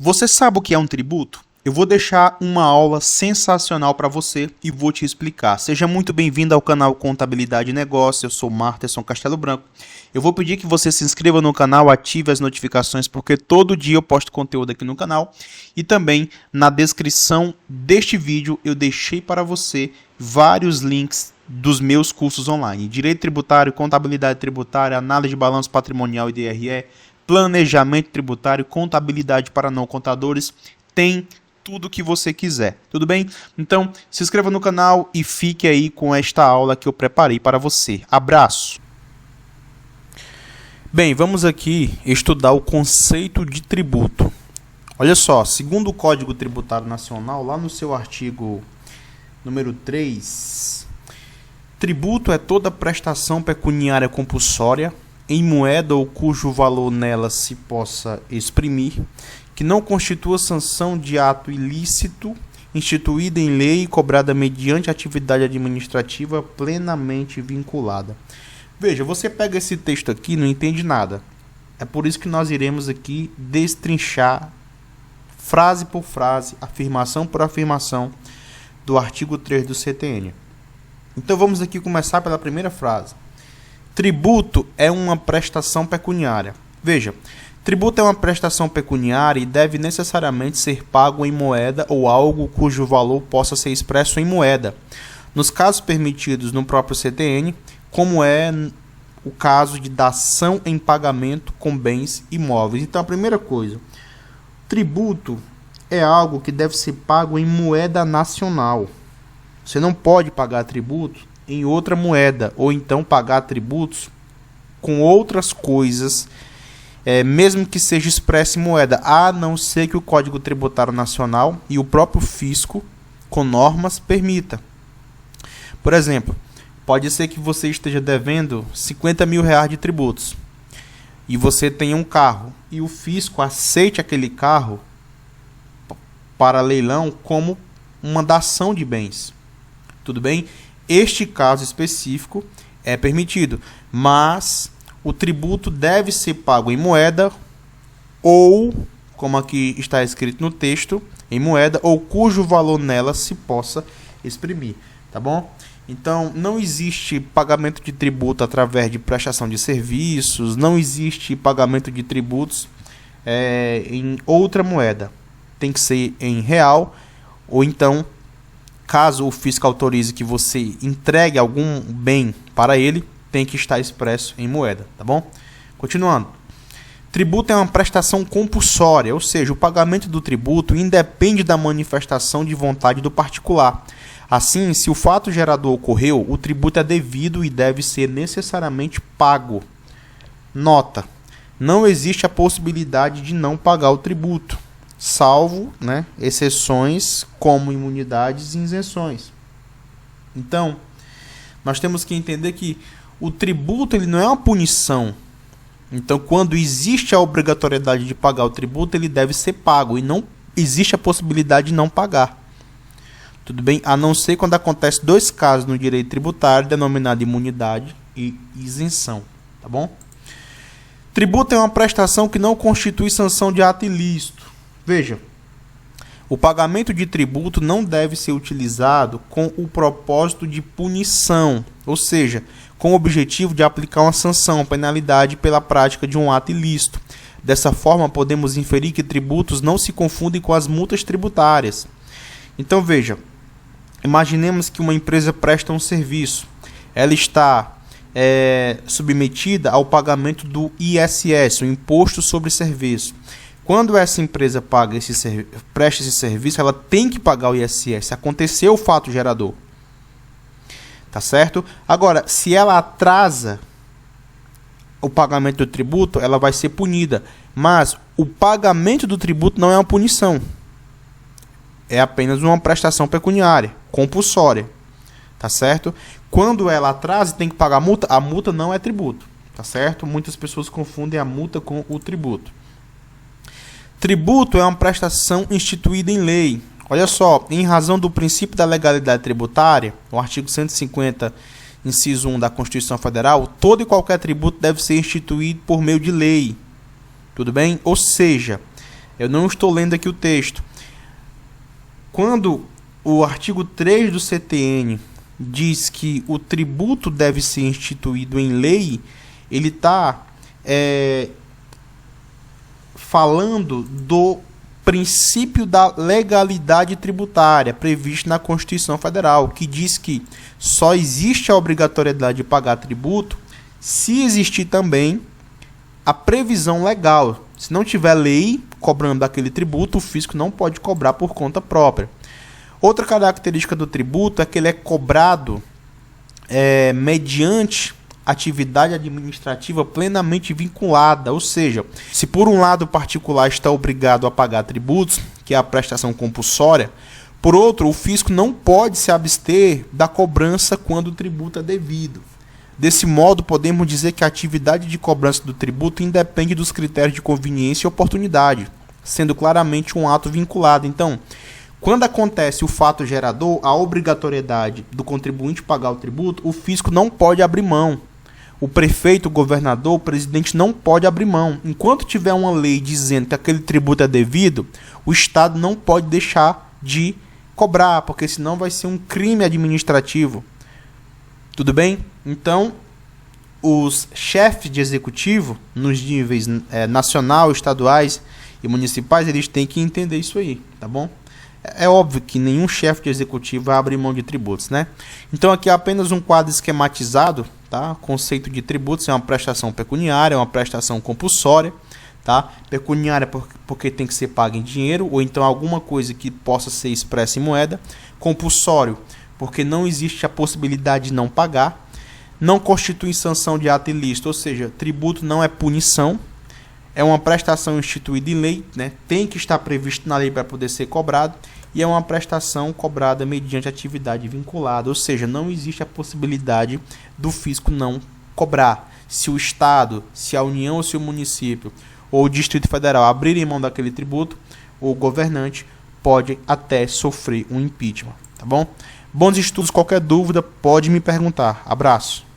Você sabe o que é um tributo? Eu vou deixar uma aula sensacional para você e vou te explicar. Seja muito bem-vindo ao canal Contabilidade e Negócio. Eu sou Marterson Castelo Branco. Eu vou pedir que você se inscreva no canal, ative as notificações, porque todo dia eu posto conteúdo aqui no canal. E também na descrição deste vídeo eu deixei para você vários links dos meus cursos online. Direito tributário, contabilidade tributária, análise de balanço patrimonial e DRE, planejamento tributário, contabilidade para não contadores, tem tudo o que você quiser, tudo bem? Então, se inscreva no canal e fique aí com esta aula que eu preparei para você. Abraço! Bem, vamos aqui estudar o conceito de tributo. Olha só, segundo o Código Tributário Nacional, lá no seu artigo número 3, tributo é toda prestação pecuniária compulsória em moeda ou cujo valor nela se possa exprimir, que não constitua sanção de ato ilícito, instituída em lei e cobrada mediante atividade administrativa plenamente vinculada. Veja, você pega esse texto aqui e não entende nada. É por isso que nós iremos aqui destrinchar, frase por frase, afirmação por afirmação, do artigo 3 do CTN. Então vamos aqui começar pela primeira frase. Tributo é uma prestação pecuniária. Veja, tributo é uma prestação pecuniária e deve necessariamente ser pago em moeda ou algo cujo valor possa ser expresso em moeda, nos casos permitidos no próprio CTN, como é o caso de dação em pagamento com bens imóveis. Então, a primeira coisa, tributo é algo que deve ser pago em moeda nacional. Você não pode pagar tributo em outra moeda, ou então pagar tributos com outras coisas, mesmo que seja expresso em moeda, a não ser que o Código Tributário Nacional e o próprio fisco, com normas, permita. Por exemplo, pode ser que você esteja devendo 50 mil reais de tributos, e você tenha um carro, e o fisco aceite aquele carro para leilão como uma dação de bens. Tudo bem? Este caso específico é permitido, mas o tributo deve ser pago em moeda ou, como aqui está escrito no texto, em moeda ou cujo valor nela se possa exprimir, tá bom? Então, não existe pagamento de tributo através de prestação de serviços, não existe pagamento de tributos em outra moeda. Tem que ser em real ou então, caso o fisco autorize que você entregue algum bem para ele, tem que estar expresso em moeda, tá bom? Continuando. Tributo é uma prestação compulsória, ou seja, o pagamento do tributo independe da manifestação de vontade do particular. Assim, se o fato gerador ocorreu, o tributo é devido e deve ser necessariamente pago. Nota: não existe a possibilidade de não pagar o tributo, salvo, exceções como imunidades e isenções. Então, nós temos que entender que o tributo ele não é uma punição. Então, quando existe a obrigatoriedade de pagar o tributo, ele deve ser pago e não existe a possibilidade de não pagar. Tudo bem? A não ser quando acontece dois casos no direito tributário, denominado imunidade e isenção. Tá bom? Tributo é uma prestação que não constitui sanção de ato ilícito. Veja, o pagamento de tributo não deve ser utilizado com o propósito de punição, ou seja, com o objetivo de aplicar uma sanção, penalidade pela prática de um ato ilícito. Dessa forma, podemos inferir que tributos não se confundem com as multas tributárias. Então, veja, imaginemos que uma empresa presta um serviço. Ela está submetida ao pagamento do ISS, o Imposto sobre Serviço. Quando essa empresa presta esse serviço, ela tem que pagar o ISS. Aconteceu o fato gerador. Tá certo? Agora, se ela atrasa o pagamento do tributo, ela vai ser punida. Mas o pagamento do tributo não é uma punição. É apenas uma prestação pecuniária, compulsória. Tá certo? Quando ela atrasa e tem que pagar a multa não é tributo. Tá certo? Muitas pessoas confundem a multa com o tributo. Tributo é uma prestação instituída em lei. Olha só, em razão do princípio da legalidade tributária, o artigo 150, inciso 1 da Constituição Federal, todo e qualquer tributo deve ser instituído por meio de lei. Tudo bem? Ou seja, Eu não estou lendo aqui o texto. Quando o artigo 3 do CTN diz que o tributo deve ser instituído em lei, ele está falando do princípio da legalidade tributária previsto na Constituição Federal, que diz que só existe a obrigatoriedade de pagar tributo se existir também a previsão legal. Se não tiver lei cobrando aquele tributo, o fisco não pode cobrar por conta própria. Outra característica do tributo é que ele é cobrado mediante atividade administrativa plenamente vinculada, ou seja, se por um lado o particular está obrigado a pagar tributos, que é a prestação compulsória, por outro, o fisco não pode se abster da cobrança quando o tributo é devido. Desse modo, podemos dizer que a atividade de cobrança do tributo independe dos critérios de conveniência e oportunidade, sendo claramente um ato vinculado. Então, quando acontece o fato gerador, a obrigatoriedade do contribuinte pagar o tributo, o fisco não pode abrir mão. O prefeito, o governador, o presidente não pode abrir mão. Enquanto tiver uma lei dizendo que aquele tributo é devido, o Estado não pode deixar de cobrar, porque senão vai ser um crime administrativo. Tudo bem? Então, os chefes de executivo, nos níveis nacional, estaduais e municipais, eles têm que entender isso aí, tá bom? É óbvio que nenhum chefe de executivo vai abrir mão de tributos, né? Então aqui é apenas um quadro esquematizado, tá? O conceito de tributos é uma prestação pecuniária, é uma prestação compulsória, tá? Pecuniária porque tem que ser paga em dinheiro ou então alguma coisa que possa ser expressa em moeda. Compulsório porque não existe a possibilidade de não pagar. Não constitui sanção de ato ilícito, ou seja, tributo não é punição. É uma prestação instituída em lei, né? Tem que estar previsto na lei para poder ser cobrado, e é uma prestação cobrada mediante atividade vinculada, ou seja, não existe a possibilidade do fisco não cobrar. Se o Estado, se a União ou se o município ou o Distrito Federal abrirem mão daquele tributo, o governante pode até sofrer um impeachment, tá bom? Bons estudos, qualquer dúvida pode me perguntar. Abraço.